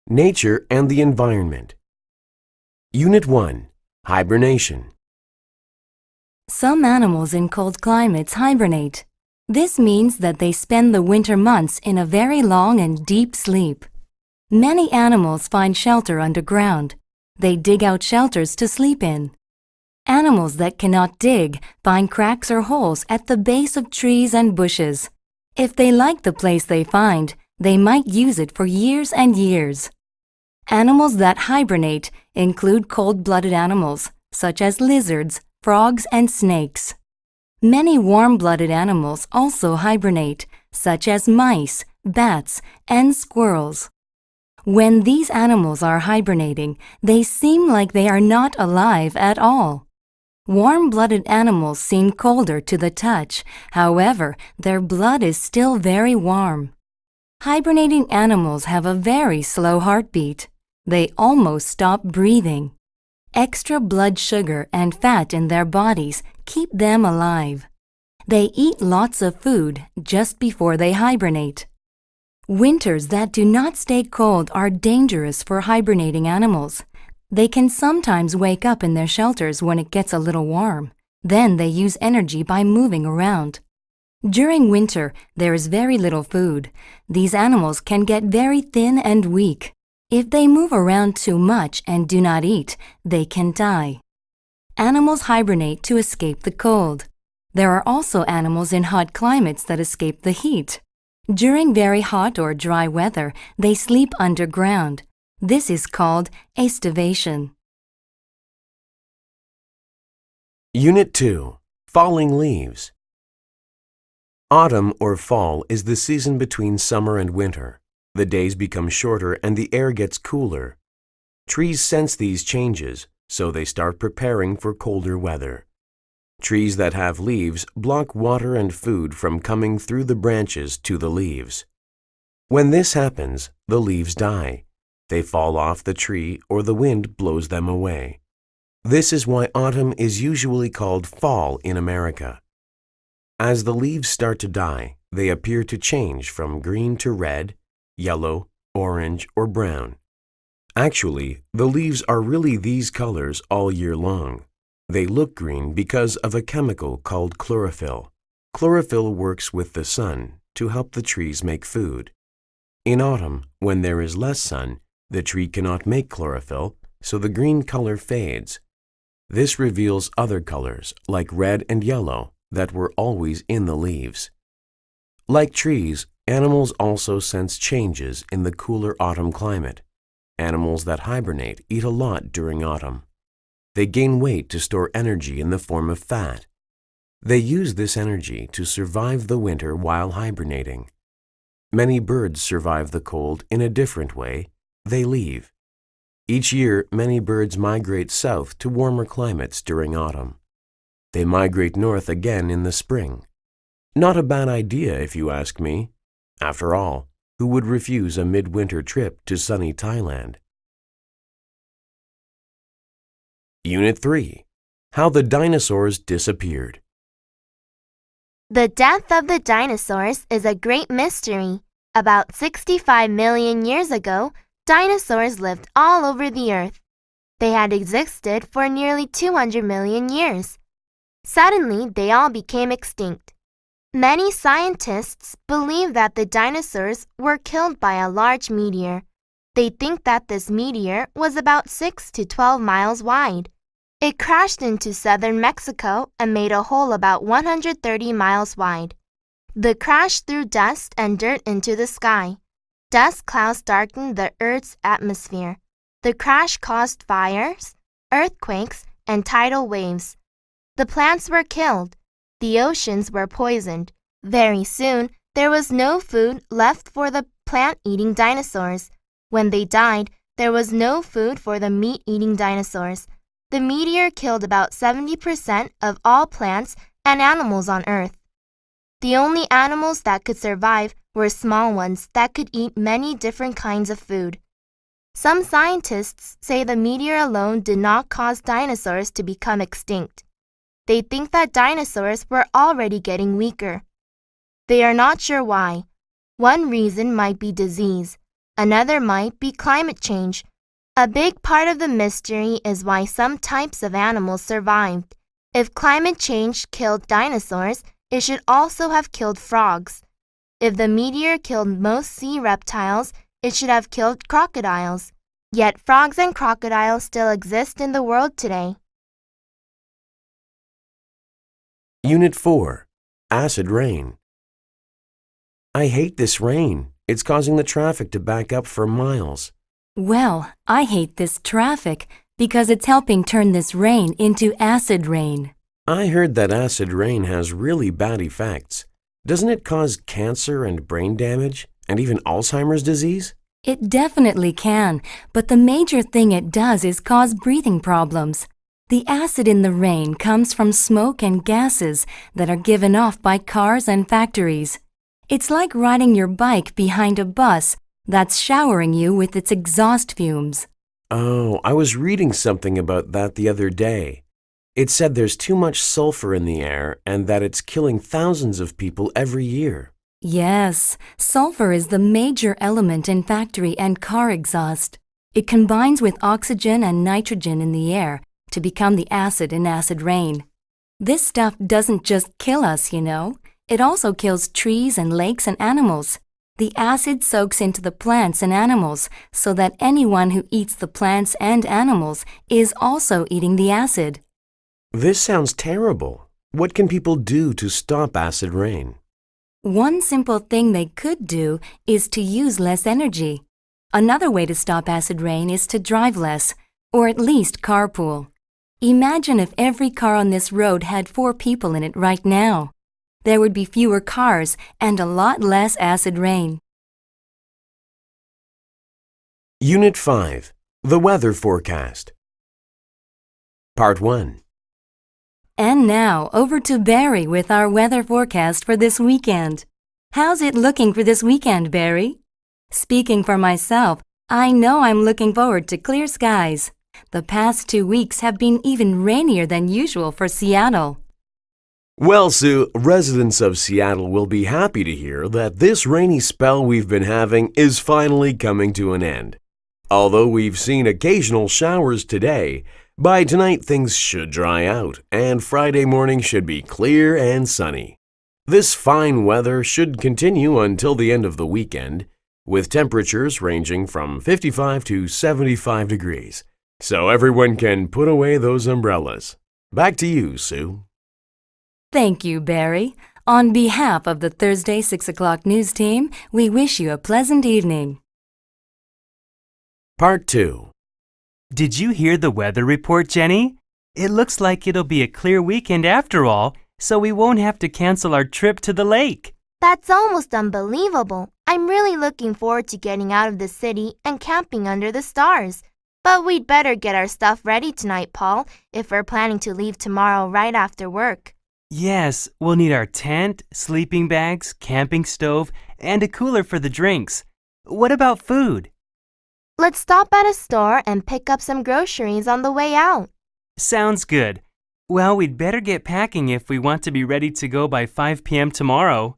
Nature and the environment. Unit 1. Hibernation. Some animals in cold climates hibernate. This means that they spend the winter months in a very long and deep sleep. Many animals find shelter underground. They dig out shelters to sleep in. Animals that cannot dig find cracks or holes at the base of trees and bushes. If they like the place they find, they might use it for years and years. Animals that hibernate include cold-blooded animals, such as lizards, frogs, and snakes. Many warm-blooded animals also hibernate, such as mice, bats, and squirrels. When these animals are hibernating, they seem like they are not alive at all. Warm-blooded animals seem colder to the touch, however, their blood is still very warm. Hibernating animals have a very slow heartbeat. They almost stop breathing. Extra blood sugar and fat in their bodies keep them alive. They eat lots of food just before they hibernate. Winters that do not stay cold are dangerous for hibernating animals. They can sometimes wake up in their shelters when it gets a little warm. Then they use energy by moving around. During winter, there is very little food. These animals can get very thin and weak. If they move around too much and do not eat, they can die. Animals hibernate to escape the cold. There are also animals in hot climates that escape the heat. During very hot or dry weather, they sleep underground. This is called aestivation. Unit 2. Falling leaves. Autumn or fall is the season between summer and winter. The days become shorter and the air gets cooler. Trees sense these changes, so they start preparing for colder weather. Trees that have leaves block water and food from coming through the branches to the leaves. When this happens, the leaves die. They fall off the tree or the wind blows them away. This is why autumn is usually called fall in America. As the leaves start to die, they appear to change from green to red, yellow, orange, or brown. Actually, the leaves are really these colors all year long. They look green because of a chemical called chlorophyll. Chlorophyll works with the sun to help the trees make food. In autumn, when there is less sun, the tree cannot make chlorophyll, so the green color fades. This reveals other colors, like red and yellow, that were always in the leaves. Like trees, animals also sense changes in the cooler autumn climate. Animals that hibernate eat a lot during autumn. They gain weight to store energy in the form of fat. They use this energy to survive the winter while hibernating. Many birds survive the cold in a different way. They leave. Each year, many birds migrate south to warmer climates during autumn. They migrate north again in the spring. Not a bad idea if you ask me. After all, who would refuse a midwinter trip to sunny Thailand? Unit 3. How the dinosaurs disappeared. The death of the dinosaurs is a great mystery. About 65 million years ago, dinosaurs lived all over the earth. They had existed for nearly 200 million years. Suddenly, they all became extinct. Many scientists believe that the dinosaurs were killed by a large meteor. They think that this meteor was about 6 to 12 miles wide. It crashed into southern Mexico and made a hole about 130 miles wide. The crash threw dust and dirt into the sky. Dust clouds darkened the Earth's atmosphere. The crash caused fires, earthquakes, and tidal waves. The plants were killed. The oceans were poisoned. Very soon, there was no food left for the plant-eating dinosaurs. When they died, there was no food for the meat-eating dinosaurs. The meteor killed about 70% of all plants and animals on Earth. The only animals that could survive were small ones that could eat many different kinds of food. Some scientists say the meteor alone did not cause dinosaurs to become extinct. They think that dinosaurs were already getting weaker. They are not sure why. One reason might be disease. Another might be climate change. A big part of the mystery is why some types of animals survived. If climate change killed dinosaurs, it should also have killed frogs. If the meteor killed most sea reptiles, it should have killed crocodiles. Yet frogs and crocodiles still exist in the world today. Unit 4. Acid rain. I hate this rain. It's causing the traffic to back up for miles. Well, I hate this traffic because it's helping turn this rain into acid rain. I heard that acid rain has really bad effects. Doesn't it cause cancer and brain damage, and even Alzheimer's disease? It definitely can, but the major thing it does is cause breathing problems. The acid in the rain comes from smoke and gases that are given off by cars and factories. It's like riding your bike behind a bus that's showering you with its exhaust fumes. Oh, I was reading something about that the other day. It said there's too much sulfur in the air and that it's killing thousands of people every year. Yes, sulfur is the major element in factory and car exhaust. It combines with oxygen and nitrogen in the air to become the acid in acid rain. This stuff doesn't just kill us, you know. It also kills trees and lakes and animals. The acid soaks into the plants and animals so that anyone who eats the plants and animals is also eating the acid. This sounds terrible. What can people do to stop acid rain? One simple thing they could do is to use less energy. Another way to stop acid rain is to drive less, or at least carpool. Imagine if every car on this road had 4 people in it right now. There would be fewer cars and a lot less acid rain. Unit 5. The weather forecast. Part 1. And now, over to Barry with our weather forecast for this weekend. How's it looking for this weekend, Barry? Speaking for myself, I know I'm looking forward to clear skies. The past 2 weeks have been even rainier than usual for Seattle. Well, Sue, residents of Seattle will be happy to hear that this rainy spell we've been having is finally coming to an end. Although we've seen occasional showers today, by tonight things should dry out and Friday morning should be clear and sunny. This fine weather should continue until the end of the weekend, with temperatures ranging from 55 to 75 degrees. So everyone can put away those umbrellas. Back to you, Sue. Thank you, Barry. On behalf of the Thursday 6 o'clock news team, we wish you a pleasant evening. Part 2. Did you hear the weather report, Jenny? It looks like it'll be a clear weekend after all, so we won't have to cancel our trip to the lake. That's almost unbelievable. I'm really looking forward to getting out of the city and camping under the stars. But we'd better get our stuff ready tonight, Paul, if we're planning to leave tomorrow right after work. Yes, we'll need our tent, sleeping bags, camping stove, and a cooler for the drinks. What about food? Let's stop at a store and pick up some groceries on the way out. Sounds good. Well, we'd better get packing if we want to be ready to go by 5 p.m. tomorrow.